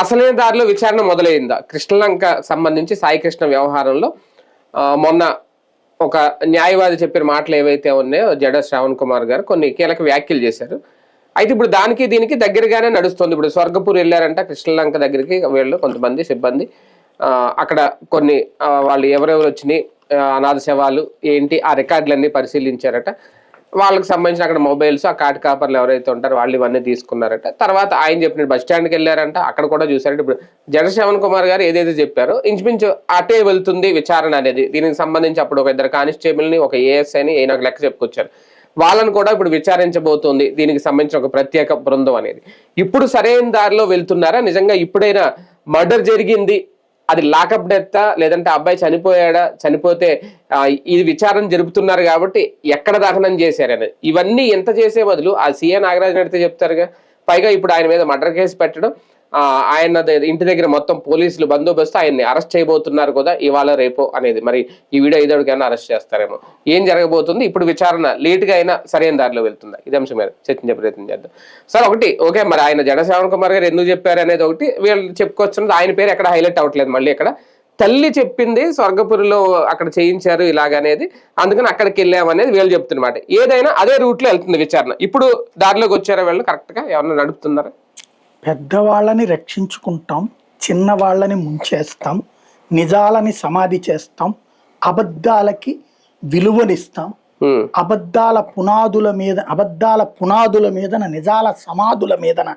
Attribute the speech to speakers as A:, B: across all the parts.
A: అసలైన దారిలో విచారణ మొదలైందా? కృష్ణలంక సంబంధించి సాయి కృష్ణ వ్యవహారంలో మొన్న ఒక న్యాయవాది చెప్పిన మాటలు ఏవైతే ఉన్నాయో జడ శ్రావణ్ కుమార్ గారు కొన్ని కీలక వ్యాఖ్యలు చేశారు. అయితే ఇప్పుడు దానికి దీనికి దగ్గరగానే నడుస్తుంది. ఇప్పుడు స్వర్గపూర్ వెళ్ళారంట కృష్ణలంక దగ్గరికి వీళ్ళు కొంతమంది సిబ్బంది. అక్కడ కొన్ని వాళ్ళు ఎవరెవరు వచ్చినాయి, అనాథ శవాలు ఏంటి, ఆ రికార్డులన్నీ పరిశీలించారట. వాళ్ళకి సంబంధించిన అక్కడ మొబైల్స్, ఆ కార్డ్ కాపర్లు ఎవరైతే ఉంటారో వాళ్ళు ఇవన్నీ తీసుకున్నారట. తర్వాత ఆయన చెప్పిన బస్ స్టాండ్కి వెళ్ళారంట, అక్కడ కూడా చూసారంట. ఇప్పుడు జడ శ్రవణ్ కుమార్ గారు ఏదైతే చెప్పారో ఇంచుమించు అటే వెళ్తుంది విచారణ అనేది. దీనికి సంబంధించి అప్పుడు ఒక 2 కానిస్టేబుల్ని, ఒక ఏఎస్ఐని ఈయన ఒక లెక్క చెప్పుకొచ్చారు. వాళ్ళని కూడా ఇప్పుడు విచారించబోతోంది దీనికి సంబంధించిన ఒక ప్రత్యేక బృందం అనేది. ఇప్పుడు సరైన దారిలో వెళ్తున్నారా? నిజంగా ఇప్పుడైనా మర్డర్ జరిగింది, అది లాకప్ డెత్తా లేదంటే అబ్బాయి చనిపోయాడా, చనిపోతే ఇది విచారణ జరుపుతున్నారు కాబట్టి ఎక్కడ దహనం చేశారనేది, ఇవన్నీ ఎంత చేసే బదులు ఆ సీఏ నాగరాజు అడిగితే చెప్తారుగా. పైగా ఇప్పుడు ఆయన మీద మర్డర్ కేసు పెట్టడం, ఆయన ఇంటి దగ్గర మొత్తం పోలీసులు బందోబస్తు, ఆయన్ని అరెస్ట్ చేయబోతున్నారు కదా ఇవాళ రేపో అనేది. మరి ఈ వీడియో ఐదోడికైనా అరెస్ట్ చేస్తారేమో, ఏం జరగబోతుంది? ఇప్పుడు విచారణ లేటుగా అయినా సరైన దారిలో వెళ్తుందా? ఇది అంశం మీద చర్చించే ప్రయత్నం చేద్దాం. సార్, ఒకటి ఓకే, మరి ఆయన జడ శ్రావణ్ కుమార్ గారు ఎందుకు చెప్పారు అనేది ఒకటి వీళ్ళు చెప్పుకొస్తున్నది. ఆయన పేరు ఎక్కడ హైలైట్ అవ్వట్లేదు. మళ్ళీ ఇక్కడ తల్లి చెప్పింది స్వర్గపురిలో అక్కడ చేయించారు ఇలాగనేది, అందుకని అక్కడికి వెళ్ళామనేది వీళ్ళు చెప్తున్నమాట. ఏదైనా అదే రూట్ లో వెళ్తుంది విచారణ. ఇప్పుడు దారిలోకి వచ్చారా వీళ్ళు? కరెక్ట్ గా ఎవరన్నా నడుపుతున్నారా?
B: పెద్దవాళ్ళని రక్షించుకుంటాం, చిన్నవాళ్ళని ముంచేస్తాం, నిజాలని సమాధి చేస్తాం, అబద్ధాలకి విలువనిస్తాం, అబద్ధాల పునాదుల మీదన నిజాల సమాధుల మీదన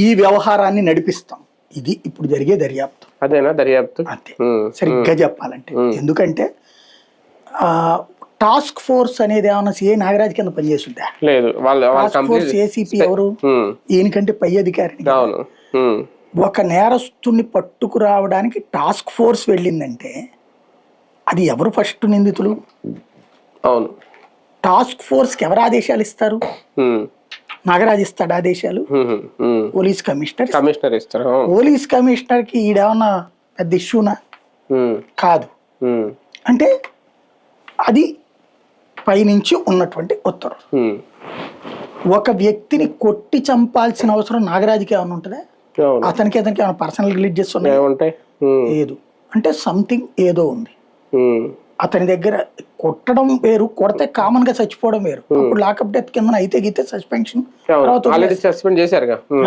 B: ఈ వ్యవహారాన్ని నడిపిస్తాం. ఇది ఇప్పుడు జరిగే దర్యాప్తు.
A: అదేనా దర్యాప్తు?
B: అంతే, సరిగ్గా చెప్పాలంటే. ఎందుకంటే టాస్క్ ఫోర్స్ అనేది ఏమన్నా సిఐ నాగరాజ్ కింద పనిచేస్తుందా?
A: లేదు.
B: టాస్క్ ఫోర్స్ ఏసీపీ ఎవరు? ఈయనకంటే పై అధికారి. ఒక నేరస్తుని పట్టుకురావడానికి టాస్క్ ఫోర్స్ వెళ్ళిందంటే అది ఎవరు ఫస్ట్ నిందితులు?
A: అవును,
B: టాస్క్ ఫోర్స్ కి ఎవరు ఆదేశాలు ఇస్తారు? నాగరాజ్ ఇస్తాడు ఆదేశాలు? పోలీస్ కమిషనర్
A: ఇస్తారు.
B: పోలీస్ కమిషనర్ కి ఈడేమన్నా పెద్ద ఇష్యూనా? కాదు. అంటే అది పైనుంచి ఉన్నటువంటి ఉత్తర్వు. ఒక వ్యక్తిని కొట్టి చంపాల్సిన అవసరం నాగరాజుకి ఏమైనా ఉంటుందా? అతనికి ఏమైనా పర్సనల్ రిలీజియస్ ఉన్నాయి? లేదు. అంటే సంథింగ్ ఏదో ఉంది అతని దగ్గర. కొట్టడం వేరు, కొడితే కామన్ గా చచ్చిపోవడం వేరు. ఇప్పుడు లాకప్ డెత్ కింద అయితే గీతే సస్పెన్షన్,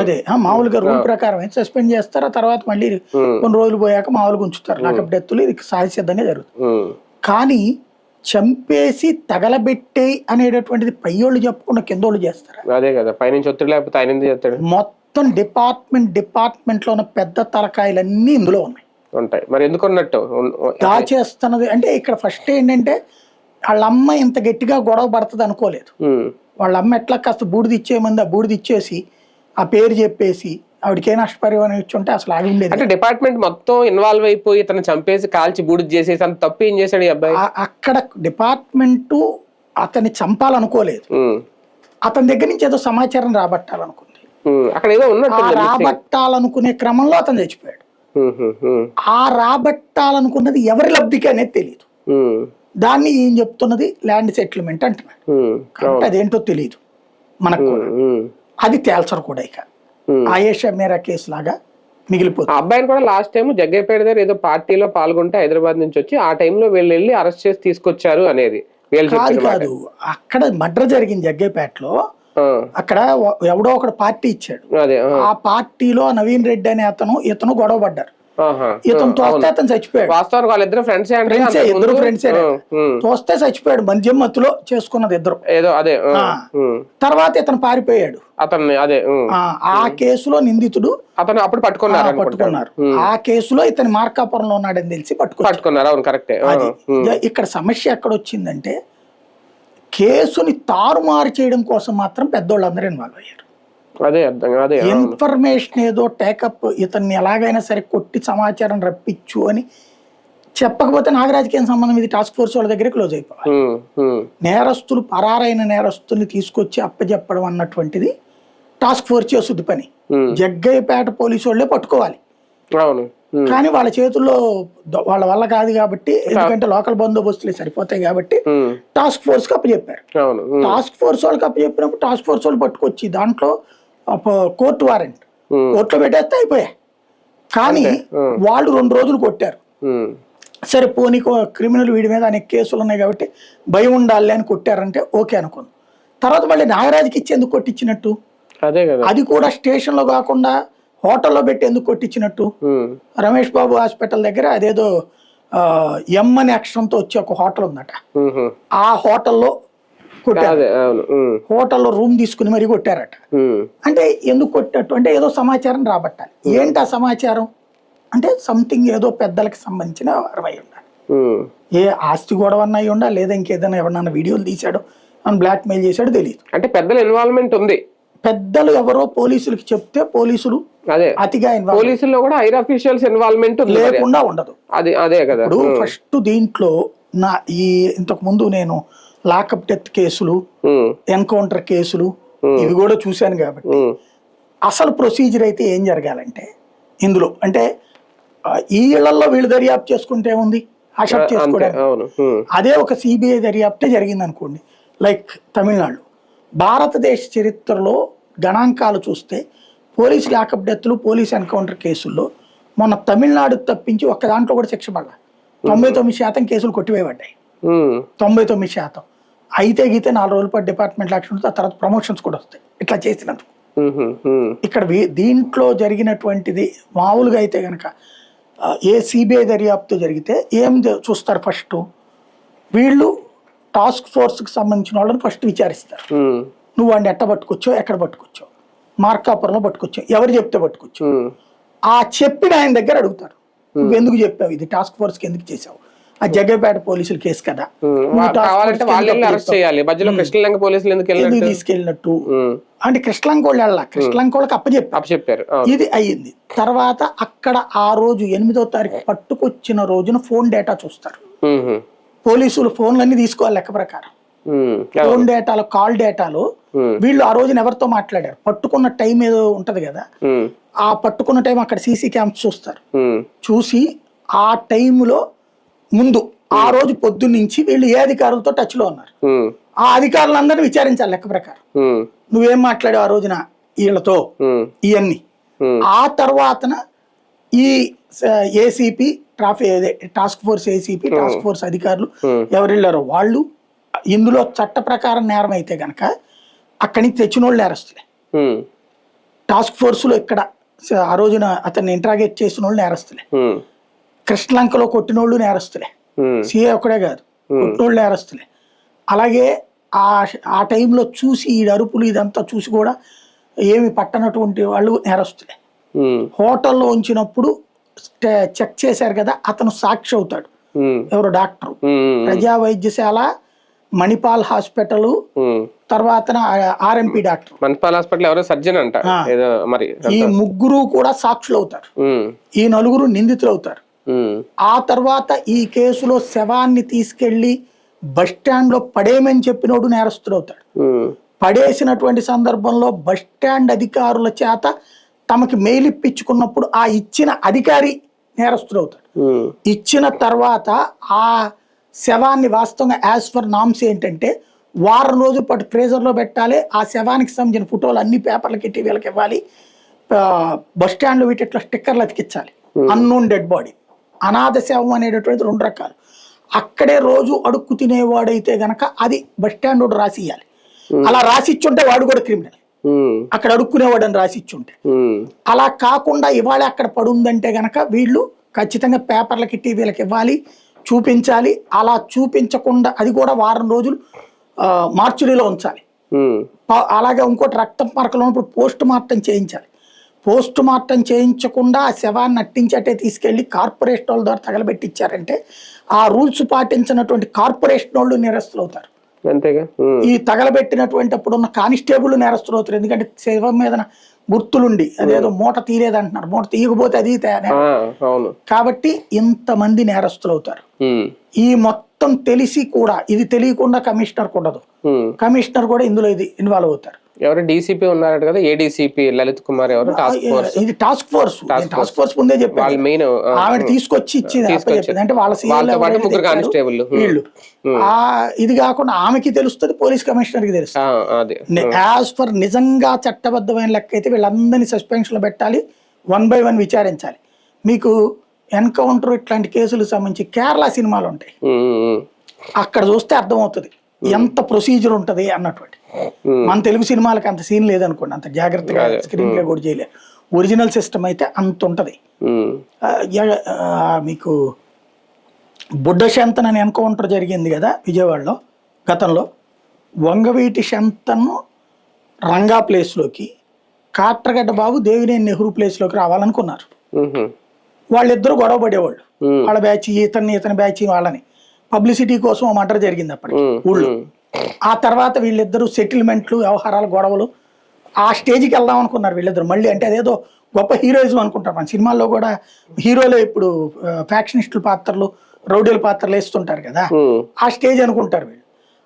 B: అదే మామూలుగా రూల్ ప్రకారం అయితే సస్పెండ్ చేస్తారు. ఆ తర్వాత మళ్ళీ కొన్ని రోజులు పోయాక మామూలుగా ఉంచుతారు. లాకప్ డెత్లు ఇది సహజసిద్ధంగా జరుగుతుంది. కానీ చంపేసి తగలబెట్టే అనేటటువంటిది పయ్యోళ్ళు చెప్పకుండా కిందోళ్ళు చేస్తారు.
A: అదే కదా, పైనుంచి ఒత్తిడి లేకపోతే ఆయన ఎందుకు చేస్తాడు?
B: మొత్తం డిపార్ట్మెంట్ లో ఉన్న పెద్ద తలకాయలన్నీ ఇందులో ఉన్నాయి.
A: ఉంటాయి. మరి ఎందుకు ఉన్నట్టు
B: దాచేస్తున్నది అంటే ఇక్కడ ఫస్ట్ ఏంటంటే వాళ్ళ అమ్మ ఇంత గట్టిగా గొడవ పడుతుంది అనుకోలేదు. వాళ్ళ అమ్మ ఎట్లా కాస్త బూడిది ఇచ్చేయమంది, ఆ బూడిది ఇచ్చేసి ఆ పేరు చెప్పేసి ఆవిడకే నష్టపరిహారం ఇచ్చుంటే అసలు ఆగి ఉండేది.
A: అంటే డిపార్ట్మెంట్ మొత్తం ఇన్వాల్వ్ అయిపోయి తను చంపేసి కాల్చి బూడిది చేసేసి అంత తప్పు ఏం చేశాడు ఈ అబ్బాయి?
B: అక్కడ డిపార్ట్మెంట్ అతన్ని చంపాలనుకోలేదు, అతని దగ్గర నుంచి ఏదో సమాచారం రాబట్టాలనుకుంది.
A: అక్కడ ఏదో ఉన్నట్టు
B: రాబట్టాలనుకునే క్రమంలో అతను చచ్చిపోయాడు. ఆ రాబట్టాలనుకున్నది ఎవరి లబ్ధికి అనేది తెలియదు. దాన్ని ఏం చెప్తున్నది ల్యాండ్ సెటిల్మెంట్ అంటున్నాడు. కాబట్టి అదేంటో తెలియదు మనకు కూడా. అది తేల్చరు కూడా. ఇక ఆయేషా మేరా కేసు లాగా మిగిలిపోతుంది.
A: అబ్బాయిని కూడా లాస్ట్ టైం జగ్గయ్యపేట దగ్గర ఏదో పార్టీలో పాల్గొంటే హైదరాబాద్ నుంచి వచ్చి ఆ టైంలో వీళ్ళు వెళ్ళి అరెస్ట్ చేసి తీసుకొచ్చారు అనేది
B: కాదు. అక్కడ మర్డర్ జరిగింది జగ్గయ్యపేటలో. అక్కడ ఎవడో ఒకడు పార్టీ ఇచ్చాడు. ఆ పార్టీలో నవీన్ రెడ్డి అనే ఇతను గొడవ పడ్డారు. ఇతను తోస్తే అతను చచ్చిపోయాడు.
A: వాస్తవానికి వాళ్ళిద్దరు ఫ్రెండ్సే,
B: ఇద్దరు ఫ్రెండ్సే. తోస్తే చచ్చిపోయాడు. మద్యం మత్తులో చేసుకున్నది ఇద్దరు. తర్వాత ఇతను పారిపోయాడు. ఆ కేసులో నిందితుడు
A: అతను అప్పుడు పట్టుకున్నారు.
B: ఆ కేసులో ఇతని మార్కాపురంలో ఉన్నాడని తెలిసి పట్టుకున్నారు.
A: అవును, కరెక్టే.
B: ఇక్కడ సమస్య ఎక్కడ వచ్చిందంటే కేసుని తారుమారు చేయడం కోసం మాత్రం పెద్దోళ్ళందరూ ఇన్వాల్వ్ అయ్యారు. ఇన్ఫర్మేషన్ ఏదో టేకప్, ఇతన్ని ఎలాగైనా సరే కొట్టి సమాచారం రప్పించు అని చెప్పకపోతే నాగరాజుకి ఏం సంబంధం? ఇది టాస్క్ ఫోర్స్ వాళ్ళ దగ్గర క్లోజ్ అయిపోవాలి. నేరస్తులు పరారైన నేరస్తుల్ని తీసుకొచ్చి అప్పచెప్పడం అన్నటువంటిది టాస్క్ ఫోర్స్ చేస్తుంది పని. జగ్గయ్యపేట పోలీసు వాళ్ళే పట్టుకోవాలి. కానీ వాళ్ళ చేతుల్లో వాళ్ళ వల్ల కాదు కాబట్టి, ఎందుకంటే లోకల్ బందోబస్తులే సరిపోతాయి కాబట్టి టాస్క్ ఫోర్స్ కి అప్పచెప్పారు. టాస్క్ ఫోర్స్ వాళ్ళకి అప్పచెప్పినప్పుడు టాస్క్ ఫోర్స్ వాళ్ళు పట్టుకొచ్చి దాంట్లో కోర్టు వారెంట్ కోర్టులో పెట్టేస్తే అయిపోయాయి. కానీ వాళ్ళు 2 రోజులు కొట్టారు. సరే పోనీ క్రిమినల్ వీడి మీద అనేక కేసులు ఉన్నాయి కాబట్టి భయం ఉండాలి అని కొట్టారంటే ఓకే అనుకోను. తర్వాత మళ్ళీ నాగరాజుకి ఇచ్చి ఎందుకు కొట్టించినట్టు?
A: అదే కదా,
B: అది కూడా స్టేషన్ లో కాకుండా హోటల్లో పెట్టి ఎందుకు కొట్టించినట్టు? రమేష్ బాబు హాస్పిటల్ దగ్గర అదేదో ఎం అనే అక్షరంతో వచ్చే ఒక హోటల్ ఉందట, ఆ హోటల్లో కొట్టారు. హోటల్లో రూమ్ తీసుకుని మరీ కొట్టారట. అంటే ఎందుకు కొట్టినట్టు అంటే ఏదో సమాచారం రాబట్టాలి. ఏంటి ఆ సమాచారం అంటే సంథింగ్ ఏదో పెద్దలకు సంబంధించిన అయి ఉండాలి. ఏ ఆస్తి గొడవ అయి ఉండాలి, లేదా ఇంకేదైనా ఎవరన్నా వీడియోలు తీశాడో అని బ్లాక్ మెయిల్ చేశాడో తెలియదు.
A: అంటే పెద్దల ఇన్వాల్వ్మెంట్ ఉంది.
B: పెద్దలు ఎవరో పోలీసులకు చెప్తే పోలీసులు అతిగా
A: పోలీసుల్లో కూడా హైర్ అఫీషియల్స్ ఇన్వాల్వ్మెంట్
B: లేకుండా ఉండదు.
A: అదే కదా.
B: ఇప్పుడు ఫస్ట్ దీంట్లో ఇంతకు ముందు నేను లాకప్ డెత్ కేసులు, ఎన్కౌంటర్ కేసులు ఇవి కూడా చూశాను కాబట్టి అసలు ప్రొసీజర్ అయితే ఏం జరగాలంటే ఇందులో అంటే ఈ ఇళ్లలో వీళ్ళు దర్యాప్తు చేసుకుంటే ఉంది, అషప్ చేసుకోవడానికి. అదే ఒక సిబిఐ దర్యాప్తే జరిగింది అనుకోండి, లైక్ తమిళనాడు. భారతదేశ చరిత్రలో గణాంకాలు చూస్తే పోలీస్ లాకప్ డెత్లు, పోలీస్ ఎన్కౌంటర్ కేసుల్లో మొన్న తమిళనాడు తప్పించి ఒక్క దాంట్లో కూడా శిక్ష పడాలి. 99% కేసులు కొట్టివేయబడ్డాయి. 99%. అయితే గీతే 4 రోజుల పాటు డిపార్ట్మెంట్ యాక్షన్ ఉంటుంది, ఆ తర్వాత ప్రమోషన్స్ కూడా వస్తాయి ఇట్లా చేసినందుకు. ఇక్కడ దీంట్లో జరిగినటువంటిది మామూలుగా అయితే కనుక ఏ సిబిఐ దర్యాప్తు జరిగితే ఏం చూస్తారు? ఫస్ట్ వీళ్ళు టాస్క్ ఫోర్స్కి సంబంధించిన వాళ్ళని ఫస్ట్ విచారిస్తారు. నువ్వు వాడిని ఎట్ట పట్టుకొచ్చావు, ఎక్కడ పట్టుకొచ్చావు, మార్కాపురంలో పట్టుకొచ్చావు, ఎవరు చెప్తే పట్టుకొచ్చావు, ఆ చెప్పిన ఆయన దగ్గర అడుగుతారు. నువ్వు ఎందుకు చెప్పావు, ఇది టాస్క్ ఫోర్స్కి ఎందుకు చేసావు, ఆ జగ్గపేట పోలీసుల కేసు కదా, తీసుకెళ్ళినట్టు అంటే కృష్ణలంక వాళ్ళు వెళ్ళాలి, కృష్ణలంక వాళ్ళకి అప్పచెప్పారు. ఇది అయ్యింది. తర్వాత అక్కడ ఆ రోజు 8వ తారీఖు పట్టుకొచ్చిన రోజున ఫోన్ డేటా చూస్తారు పోలీసులు. ఫోన్లన్నీ తీసుకోవాలి లెక్క ప్రకారం. ఫోన్ డేటాలో, కాల్ డేటాలో వీళ్ళు ఆ రోజున ఎవరితో మాట్లాడారు, పట్టుకున్న టైం ఏదో ఉంటది కదా, ఆ పట్టుకున్న టైం అక్కడ సీసీ క్యామ్స్ చూస్తారు. చూసి ఆ టైంలో ముందు ఆ రోజు పొద్దున్నుంచి వీళ్ళు ఏ అధికారులతో టచ్ లో ఉన్నారు, ఆ అధికారులందరినీ విచారించాలి లెక్క ప్రకారం. నువ్వేం మాట్లాడావు ఆ రోజున వీళ్ళతో, ఇవన్నీ. ఆ తర్వాతన ఈ ACP task force ACP task force అధికారులు ఎవరు వెళ్ళారో వాళ్ళు, ఇందులో చట్ట ప్రకారం నేరం అయితే గనక అక్కడి నుంచి తెచ్చిన వాళ్ళు నేరస్తులే. టాస్క్ ఫోర్స్ లో ఇక్కడ ఆ రోజున అతన్ని ఇంట్రాగేట్ చేసిన వాళ్ళు నేరస్తులే. కృష్ణలంకలో కొట్టినోళ్ళు నేరస్తులే, సిఏ ఒక్కడే కాదు, కొట్టినోళ్ళు నేరస్తులే. అలాగే ఆ టైంలో చూసి ఈ అరుపులు ఇదంతా చూసి కూడా ఏమి పట్టనటువంటి వాళ్ళు నేరస్తులే. హోటల్లో ఉంచినప్పుడు చెక్ చేశారు కదా, అతను సాక్షి అవుతాడు. ఎవరు? డాక్టర్, ప్రజా వైద్యశాల, మణిపాల్ హాస్పిటల్, తర్వాత ఆర్ఎంపీ డాక్టర్,
A: మణిపాల్ హాస్పిటల్ ఎవరో సర్జన్ అంట.
B: ఈ ముగ్గురు కూడా సాక్షులు అవుతారు, ఈ 4 నిందితులు అవుతారు. ఆ తర్వాత ఈ కేసులో శవాన్ని తీసుకెళ్లి బస్టాండ్ లో పడేయమని చెప్పినోడు నేరస్తుడు అవుతాడు. పడేసినటువంటి సందర్భంలో బస్టాండ్ అధికారుల చేత తమకి మెయిల్ ఇప్పించుకున్నప్పుడు ఆ ఇచ్చిన అధికారి నేరస్తుడు అవుతాడు. ఇచ్చిన తర్వాత ఆ శవాన్ని వాస్తవంగా యాజ్ పర్ నామ్స్ ఏంటంటే వారం రోజుల పాటు ఫ్రీజర్ లో పెట్టాలి. ఆ శవానికి సంబంధించిన ఫోటోలు అన్ని పేపర్లకి టీవీలకు ఇవ్వాలి. బస్టాండ్ వీటిట్లో స్టిక్కర్లు అతికించాలి. అన్నోన్ డెడ్ బాడీ, అనాథ శవం అనేటటువంటి 2 రకాలు. అక్కడే రోజు అడుక్కు తినేవాడైతే గనక అది బస్టాండ్ వాడు రాసి ఇవ్వాలి. అలా రాసిచ్చుంటే వాడు కూడా క్రిమినల్, అక్కడ అడుక్కునేవాడని రాసిచ్చుంటే. అలా కాకుండా ఇవాళ అక్కడ పడుందంటే గనక వీళ్ళు ఖచ్చితంగా పేపర్లకి టీవీలకు ఇవ్వాలి, చూపించాలి. అలా చూపించకుండా అది కూడా వారం రోజులు మార్చురీలో ఉంచాలి. అలాగే ఇంకోటి రక్తం మరకలు ఉన్నప్పుడు పోస్ట్ మార్టం చేయించాలి. పోస్ట్ మార్టం చేయించకుండా ఆ శవాన్ని అట్టించటే తీసుకెళ్లి కార్పొరేషన్ వాళ్ళ ద్వారా తగలబెట్టించారంటే ఆ రూల్స్ పాటించినటువంటి కార్పొరేషన్ వాళ్ళు నేరస్తులు అవుతారు. ఈ తగలబెట్టినటువంటి అప్పుడు ఉన్న కానిస్టేబుల్ నేరస్తులు అవుతారు. ఎందుకంటే శవం మీద గుర్తులుండి అదేదో మూట తీయలేదంటున్నారు, మూట తీయకపోతే అది కాబట్టి ఇంతమంది నేరస్తులు అవుతారు. ఈ మొత్తం తెలిసి కూడా ఇది తెలియకుండా కమిషనర్ ఉండదు, కమిషనర్ కూడా ఇందులో ఇది ఇన్వాల్వ్ అవుతారు.
A: ఎవరు డీసీపీ ఉన్నారట కదా, ఏడీసీపీ లలిత్ కుమార్ ఎవరు టాస్క్ ఫోర్స్,
B: ఇది టాస్క్ ఫోర్స్ ముందే చెప్పారు.
A: వాళ్ళు మెయిన్
B: ఆవిడ తీసుకొచ్చి ఇచ్చింది అప్పచెప్పింది. అంటే వాళ్ళ
A: వాళ్ళతో పాటు ముగ్గురు కానిస్టేబుల్
B: వీళ్ళు ఇది కాకుండా ఆమెకి తెలుస్తుంది, పోలీస్ కమిషనర్ కి తెలుస్తుంది. యాజ్ ఫర్ నిజంగా చట్టబద్ధమైన లెక్క అయితే వీళ్ళందరినీ సస్పెన్షన్ లో పెట్టాలి, 1 by 1 విచారించాలి. మీకు ఎన్కౌంటర్ ఇట్లాంటి కేసులకు సంబంధించి కేరళ సినిమాలు ఉంటాయి, అక్కడ చూస్తే అర్థమవుతుంది ఎంత ప్రొసీజర్ ఉంటది అన్నటువంటి. మన తెలుగు సినిమాలకు అంత సీన్ లేదనుకోండి, అంత జాగ్రత్తగా స్క్రీన్ ప్లే కూడా చేయలేదు. ఒరిజినల్ సిస్టమ్ అయితే అంత ఉంటది. మీకు బుడ్డ శంతన్ అని ఎన్కౌంటర్ జరిగింది కదా విజయవాడలో గతంలో. వంగవీటి శంతన్ను రంగా ప్లేస్లోకి, కాట్రగడ్డ బాబు దేవినేని నెహ్రూ ప్లేస్లోకి రావాలనుకున్నారు. వాళ్ళిద్దరూ గొడవ పడేవాళ్ళు, వాళ్ళ బ్యాచ్ ఇతని బ్యాచ్ వాళ్ళని. పబ్లిసిటీ కోసం మర్డర్ జరిగింది అప్పటికి ఊళ్ళో. ఆ తర్వాత వీళ్ళిద్దరూ సెటిల్మెంట్లు, వ్యవహారాలు, గొడవలు, ఆ స్టేజ్కి వెళ్దాం అనుకున్నారు వీళ్ళిద్దరు మళ్ళీ. అంటే అదేదో గొప్ప హీరోయిజం అనుకుంటారు. మన సినిమాల్లో కూడా హీరోలే ఇప్పుడు ఫ్యాక్షనిస్టుల పాత్రలు, రౌడీల పాత్రలు వేస్తుంటారు కదా, ఆ స్టేజ్ అనుకుంటారు వీళ్ళు.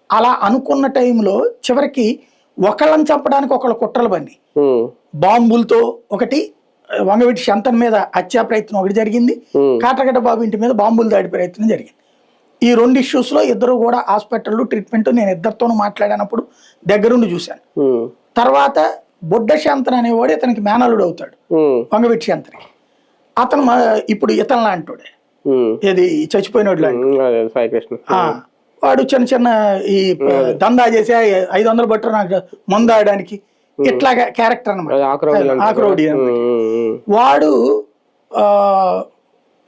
B: అలా అనుకున్న టైంలో చివరికి ఒకళ్ళని చంపడానికి ఒకళ్ళు కుట్రలు బండి, బాంబులతో ఒకటి వంగవీటి శంతన్ మీద హత్యా ప్రయత్నం ఒకటి జరిగింది, కాట్రగడ్డ బాబు ఇంటి మీద బాంబులు దాడి ప్రయత్నం జరిగింది. ఈ 2 issues లో ఇద్దరు కూడా హాస్పిటల్ ట్రీట్మెంట్, నేను ఇద్దరితోనూ మాట్లాడినప్పుడు దగ్గరుండి చూశాను. తర్వాత బుడ్డ శంతన్ అనేవాడు ఇతనికి మేనలుడు అవుతాడు వంగవీటి శంతన్కి. అతను ఇప్పుడు ఇతను లాంటోడే, ఏది చచ్చిపోయినోడు లాంటి. వాడు చిన్న చిన్న ఈ దందా చేసి 500 బట్టర్ నాకు మందాడడానికి ఇట్లాగా క్యారెక్టర్ అన్నమాట, ఆక్రౌడి. వాడు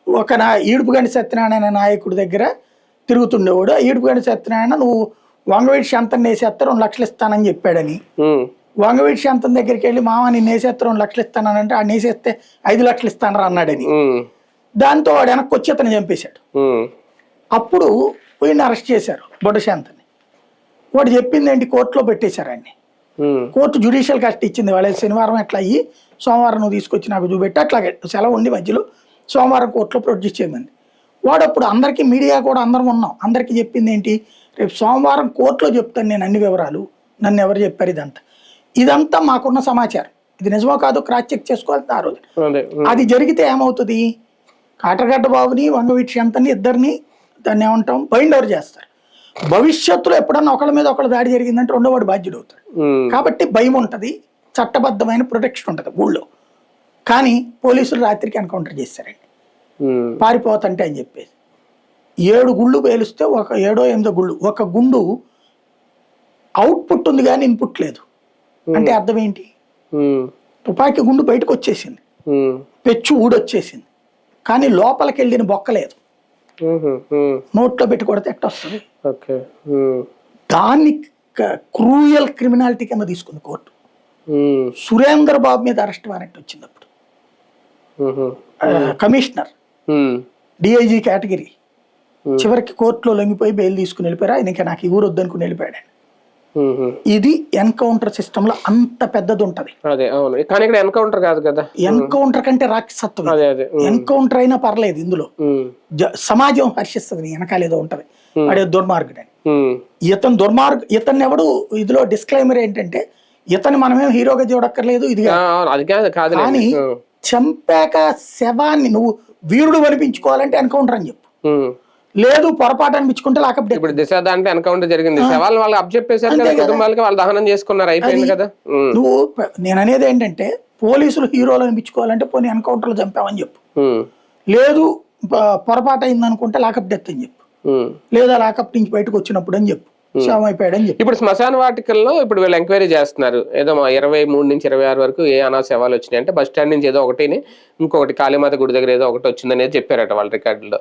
B: ఒక ఈడుపుగంటి సత్యనారాయణ నాయకుడి దగ్గర తిరుగుతుండేవాడు. ఈడుపుగంటి సత్యనారాయణ నువ్వు వంగవీటి శంతన్ వేసేస్తే 2 లక్షలు ఇస్తానని చెప్పాడని, వంగవీటి శంతన్ దగ్గరికి వెళ్ళి మామ నేను వేసేస్తే 2 లక్షలు ఇస్తానంటే ఆ వేసేస్తే 5 లక్షలు ఇస్తానరా అన్నాడని. దాంతో వాడు వెనక్కి వచ్చి అతను చంపేశాడు. అప్పుడు వీడిని అరెస్ట్ చేశారు బుడ్డ శంతన్ని. వాడు చెప్పింది ఏంటి, కోర్టులో పెట్టేశారు ఆయన్ని. కోర్టు జ్యుడిషియల్ కస్ట్ ఇచ్చింది. వాళ్ళ శనివారం ఎట్లా అయ్యి సోమవారం నువ్వు తీసుకొచ్చి నాకు చూపెట్టి అట్లాగే సెలవు ఉండి మధ్యలో సోమవారం కోర్టులో ప్రొడ్యూస్ చేయమంది. వాడు అప్పుడు అందరికీ, మీడియా కూడా అందరం ఉన్నాం, అందరికీ చెప్పింది ఏంటి, రేపు సోమవారం కోర్టులో చెప్తాను నేను అన్ని వివరాలు, నన్ను ఎవరు చెప్పారు ఇదంతా మాకున్న సమాచారం, ఇది నిజమో కాదో క్రాస్ చెక్ చేసుకోవాలి. ఆ రోజు అది జరిగితే ఏమవుతుంది, కాట్రగడ్డ బాబుని వంగవీటి శంతన్ని ఇద్దరిని దాన్ని ఏమంటాం బైండ్ ఓవర్ చేస్తారు. భవిష్యత్తులో ఎప్పుడన్నా ఒకళ్ళ మీద ఒకళ్ళ దాడి జరిగిందంటే రెండో వాడు బాధ్యుడు అవుతాడు. కాబట్టి భయం ఉంటుంది, చట్టబద్ధమైన ప్రొటెక్షన్ ఉంటుంది ఊళ్ళో. కానీ పోలీసులు రాత్రికి ఎన్కౌంటర్ చేశారండి పారిపోతంటే అని చెప్పేసి. 7 గుళ్ళు పేలిస్తే ఒక 7 or 8 గుళ్ళు, ఒక గుండు అవుట్పుట్ ఉంది కానీ ఇన్పుట్ లేదు. అంటే అర్థం ఏంటి, తుపాకీ గుండు బయటకు వచ్చేసింది, పెచ్చు ఊడొచ్చేసింది, కానీ లోపలికి వెళ్ళిన బొక్కలేదు. నోట్లో పెట్టి కొడితే ఎట్ట వస్తుంది. దాన్ని క్రూయల్ క్రిమినాలిటీ కింద తీసుకుంది కోర్టు. సురేందర్ బాబు మీద అరెస్ట్ వారెంట్ వచ్చింది అప్పుడు. కమిషనర్ డిఐజీ కేటగిరీ చివరికి కోర్టులో లొంగిపోయి బెయిల్ తీసుకుని వెళ్ళిపోయారు. ఆయన ఇంకా నాకు ఈ ఊరు వద్దనుకుని వెళ్ళిపోయాడు. ఇది ఎన్కౌంటర్ సిస్టమ్ లో అంత పెద్దది ఉంటది.
A: ఎన్కౌంటర్ కాదు కదా,
B: ఎన్కౌంటర్ కంటే రాక్షసత్వం. ఎన్కౌంటర్ అయినా పర్లేదు, ఇందులో సమాజం హర్షిస్తుంది, వెనకాలేదో ఉంటది, వాడే దుర్మార్గుడు అని. ఇతను ఎవడు ఇదిలో డిస్క్లైమర్ ఏంటంటే, ఇతను మనమేం హీరోగా చూడక్కర్లేదు, ఇది కానీ చంపాక శవాన్ని నువ్వు వీరుడు అనిపించుకోవాలంటే ఎన్కౌంటర్ అని చెప్పు, లేదు పొరపాటు అనిపించుకుంటే లాకప్.
A: ఇప్పుడు దిశ దాంట్లో ఎన్కౌంటర్ జరిగింది, శవాలు వాళ్ళు అప్పచెప్పేశారు కదా, కుటుంబాలకి వాళ్ళు దహనం చేసుకున్నారు, అయిపోయింది కదా.
B: నువ్వు నేను అనేది ఏంటంటే, పోలీసులు హీరోలు అనిపించుకోవాలంటే పోనీ ఎన్కౌంటర్ లో చంపామని చెప్పు, లేదు పొరపాటు అయింది అనుకుంటే లాకప్ డెత్ అని చెప్పు, లేదా లాకప్ నుంచి బయటకు వచ్చినప్పుడు అని చెప్పు, శవం అయిపోయాడని చెప్పు.
A: ఇప్పుడు శ్మశాన వాటికల్లో ఇప్పుడు వీళ్ళు ఎంక్వైరీ చేస్తున్నారు, ఏదో 23 నుంచి 26 వరకు ఏ శవాలు వచ్చినాయి అంటే, బస్ స్టాండ్ నుంచి ఏదో ఒకటిని, ఇంకొకటి కాళీమాత గుడి దగ్గర ఏదో ఒకటి వచ్చిందనేది చెప్పారట వాళ్ళ రికార్డులో.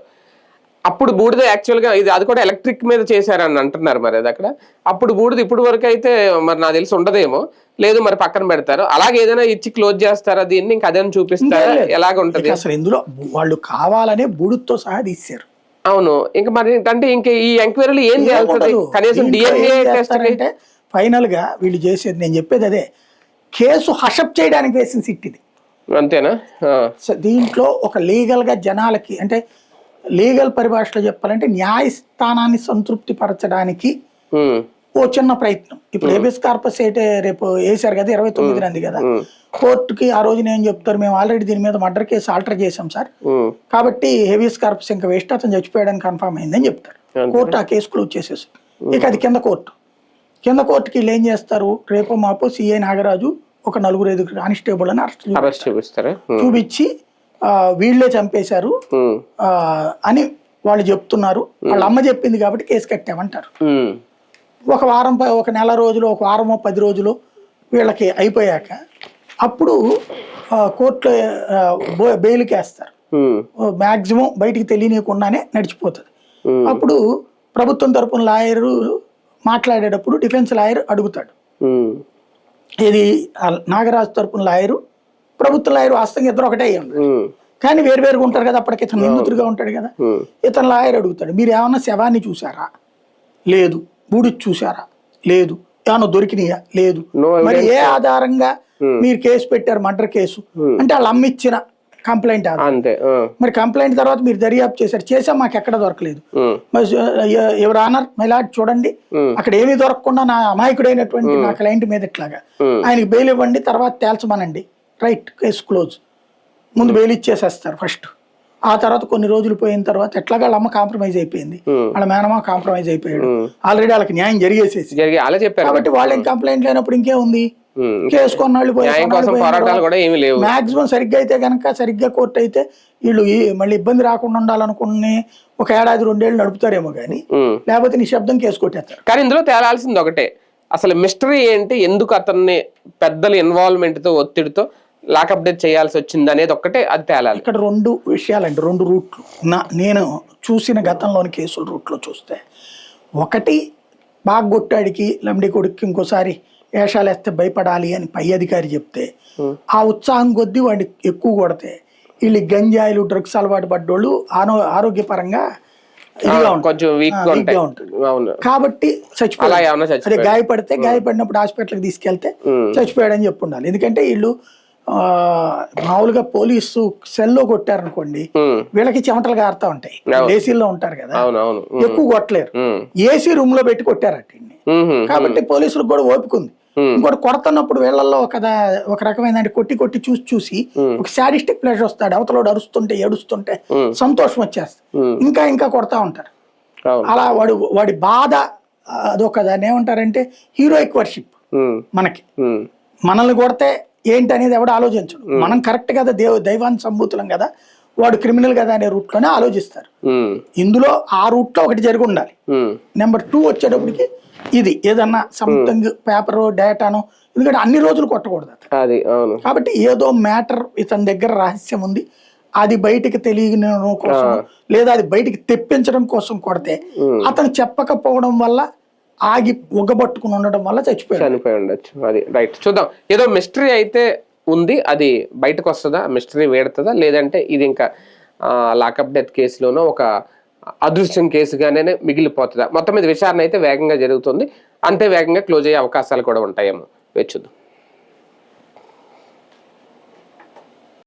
A: అప్పుడు బూడిద యాక్చువల్ గా అది కూడా ఎలక్ట్రిక్ మీద చేశారని అంటున్నారు. మరి అది అక్కడ అప్పుడు బూడిద ఇప్పుడు వరకు అయితే మరి నాకు తెలిసి ఉండదేమో, లేదు మరి పక్కన పెడతారు, అలాగే ఏదైనా ఇచ్చి క్లోజ్ చేస్తారా దీన్ని, ఇంకా అదే చూపిస్తారా, ఎలాగ ఉంటది
B: అసలు. ఇందులో వాళ్ళు కావాలనే బూడిదతో సహా తీశారు.
A: అవును, ఇంకా మరి అంటే ఇంకా ఈ ఎంక్వైరీలు ఏం చేయాలి, కనీసం డిఎన్ఏ టెస్ట్ అంటే
B: ఫైనల్ గా వీళ్ళు చేసేది, నేను చెప్పేది అదే, కేసు హషప్ చేయడానికి వేసిన సిట్ ఇది,
A: అంతేనా.
B: దీంట్లో ఒక లీగల్ గా జనాలకి, అంటే లీగల్ పరిభాషలో చెప్పాలంటే న్యాయస్థానాన్ని సంతృప్తి పరచడానికి ఓ చిన్న ప్రయత్నం. ఇప్పుడు హెబియస్ కార్పస్ అయితే రేపు వేశారు కదా 29 కదా, కోర్టుకి ఆ రోజున ఏం చెప్తారు, మేము ఆల్రెడీ దీని మీద మర్డర్ కేసు ఆల్టర్ చేసాం సార్, కాబట్టి హెబియస్ కార్పస్ ఇంకా వేస్ట్, అతను చచ్చిపోయాడని కన్ఫర్మ్ అయిందని చెప్తారు. కోర్టు ఆ కేసు క్లోజ్ చేసేసి ఇక అది కింద కోర్టుకి వీళ్ళు ఏం చేస్తారు, రేపు మాపు సిఐ నాగరాజు ఒక 4-5 కానిస్టేబుల్ అని అరెస్ట్ చూపించి వీళ్ళే చంపేశారు అని వాళ్ళు చెప్తున్నారు, వాళ్ళ అమ్మ చెప్పింది కాబట్టి కేసు కట్టామంటారు. ఒక వారం, ఒక నెల రోజులు, ఒక వారమో 10 రోజులు వీళ్ళకి అయిపోయాక అప్పుడు కోర్టులో బెయిల్కి వేస్తారు. మ్యాక్సిమం బయటికి తెలియనియకుండానే నడిచిపోతుంది. అప్పుడు ప్రభుత్వం తరపున లాయరు మాట్లాడేటప్పుడు డిఫెన్స్ లాయర్ అడుగుతాడు, ఇది నాగరాజు తరపున లాయరు ప్రభుత్వ లాయరు వాస్తవంగా ఇద్దరు ఒకటే అయ్యి ఉంటారు, కానీ వేరువేరుగా ఉంటారు కదా, అప్పటికి ఇతను నిందితుడిగా ఉంటాడు కదా. ఇతను లాయర్ అడుగుతాడు, మీరు ఏమన్నా శవాన్ని చూసారా? లేదు. బూడిచి చూసారా? లేదు. ఏమన్నా దొరికినాయా? లేదు. మరి ఏ ఆధారంగా మీరు కేసు పెట్టారు, మర్డర్ కేసు అంటే వాళ్ళు అమ్మిచ్చిన కంప్లైంట్ అంతే. మరి కంప్లైంట్ తర్వాత మీరు దర్యాప్తు చేశాం, మాకు ఎక్కడ దొరకలేదు. మరి ఎవరు ఆనర్ మైలాడ్ చూడండి, అక్కడ ఏమీ దొరకకుండా నా అమాయకుడైనటువంటి నా క్లయింట్ మీద ఇట్లాగా ఆయనకి బెయిల్ ఇవ్వండి, తర్వాత తేల్చమనండి, రైట్, కేసు క్లోజ్. ముందు బెయిల్ ఇచ్చేసేస్తారు ఫస్ట్. ఆ తర్వాత కొన్ని రోజులు పోయిన తర్వాత ఎట్లాగా వాళ్ళ అమ్మ కాంప్రమైజ్ అయిపోయింది, వాళ్ళ మేనమ్మ కాంప్రమైజ్ అయిపోయాడు, ఆల్రెడీ వాళ్ళకి న్యాయం జరిగేసేసి, కాబట్టి వాళ్ళకి కంప్లైంట్ లేనప్పుడు ఇంకేముంది, కేసు కొన్నాళ్ళు మాక్సిమం సరిగ్గా అయితే కనుక, సరిగ్గా కోర్టు అయితే వీళ్ళు మళ్ళీ ఇబ్బంది రాకుండా ఉండాలనుకుని ఒక 1-2 ఏళ్ళు నడుపుతారేమో కానీ, లేకపోతే నిశ్శబ్దం కేసు కొట్టేస్తారు.
A: కానీ ఇందులో తేలాల్సింది ఒకటే, అసలు మిస్టరీ ఏంటి, ఎందుకు అతన్ని పెద్దల ఇన్వాల్వ్మెంట్ తో ఒత్తిడితో లాకప్ డెత్ చేయాల్సి వచ్చింది అనేది ఒక్కటే, అది తేలాలి.
B: ఇక్కడ 2 విషయాలండి, 2 రూట్లు నేను చూసిన గతంలోని కేసుల రూట్లో చూస్తే, ఒకటి బాగా కొట్టాడికి లంబడి కొడుకు ఇంకోసారి వేషాలు వేస్తే భయపడాలి అని పై అధికారి చెప్తే ఆ ఉత్సాహం కొద్దీ వాడిని ఎక్కువ కొడితే వీళ్ళు గంజాయిలు డ్రగ్స్ అలవాటు పడ్డోళ్ళు ఆరోగ్యపరంగా
A: కొంచెం వీక్ గా ఉంటుంది
B: కాబట్టి చచ్చిపోయాడు. అదే గాయపడినప్పుడు హాస్పిటల్కి తీసుకెళ్తే చచ్చిపోయాడని చెప్పి ఉండాలి. ఎందుకంటే వీళ్ళు మామూలుగా పోలీసు సెల్లో కొట్టారనుకోండి, వీళ్ళకి చెమటలు గారుతా ఉంటాయి, ఏసీల్లో ఉంటారు కదా, ఎక్కువ కొట్టలేరు, ఏసీ రూమ్ లో పెట్టి కొట్టారట. కాబట్టి పోలీసులకు కూడా ఓపికంది. ఇంకోటి కొడుతున్నప్పుడు వీళ్ళల్లో ఒక రకమైన కొట్టి చూసి ఒక శాడిస్టిక్ ప్లెజర్ వస్తాడు, అవతలోడు అరుస్తుంటే ఏడుస్తుంటే సంతోషం వచ్చేస్తుంది, ఇంకా కొడతా ఉంటారు. అలా వాడి బాధ అదొక దాన్ని ఏమంటారంటే హీరోయిక్ వర్షిప్. మనల్ని కొడితే ఏంటి అనేది ఎవడు ఆలోచించడు, మనం కరెక్ట్ కదా, దైవాన్ని సంబూతులం కదా, వాడు క్రిమినల్ కదా అనే రూట్ లోనే ఆలోచిస్తారు. ఇందులో ఆ రూట్ లో ఒకటి జరిగి ఉండాలి. నెంబర్ 2 వచ్చేటప్పటికి ఇది ఏదన్నా సంథింగ్ పేపర్ డేటాను, ఎందుకంటే అన్ని రోజులు కొట్టకూడదు
A: అది,
B: కాబట్టి ఏదో మ్యాటర్ ఇతని దగ్గర రహస్యం ఉంది, అది బయటికి తెలియడం కోసం లేదా అది బయటికి తెప్పించడం కోసం కొడితే అతను చెప్పకపోవడం వల్ల ఆగి ఉగ్గబట్టుకుని ఉండడం వల్ల చనిపోయి
A: ఉండొచ్చు. అది రైట్, చూద్దాం. ఏదో మిస్టరీ అయితే ఉంది, అది బయటకు వస్తుందా, మిస్టరీ వేడుతుందా, లేదంటే ఇది ఇంకా లాకప్ డెత్ కేసులోనో ఒక అదృశ్యం కేసుగానే మిగిలిపోతుందా? మొత్తం మీద విచారణ అయితే వేగంగా జరుగుతుంది, అంతే వేగంగా క్లోజ్ అయ్యే అవకాశాలు కూడా ఉంటాయేమో, వేచి చూద్దాం.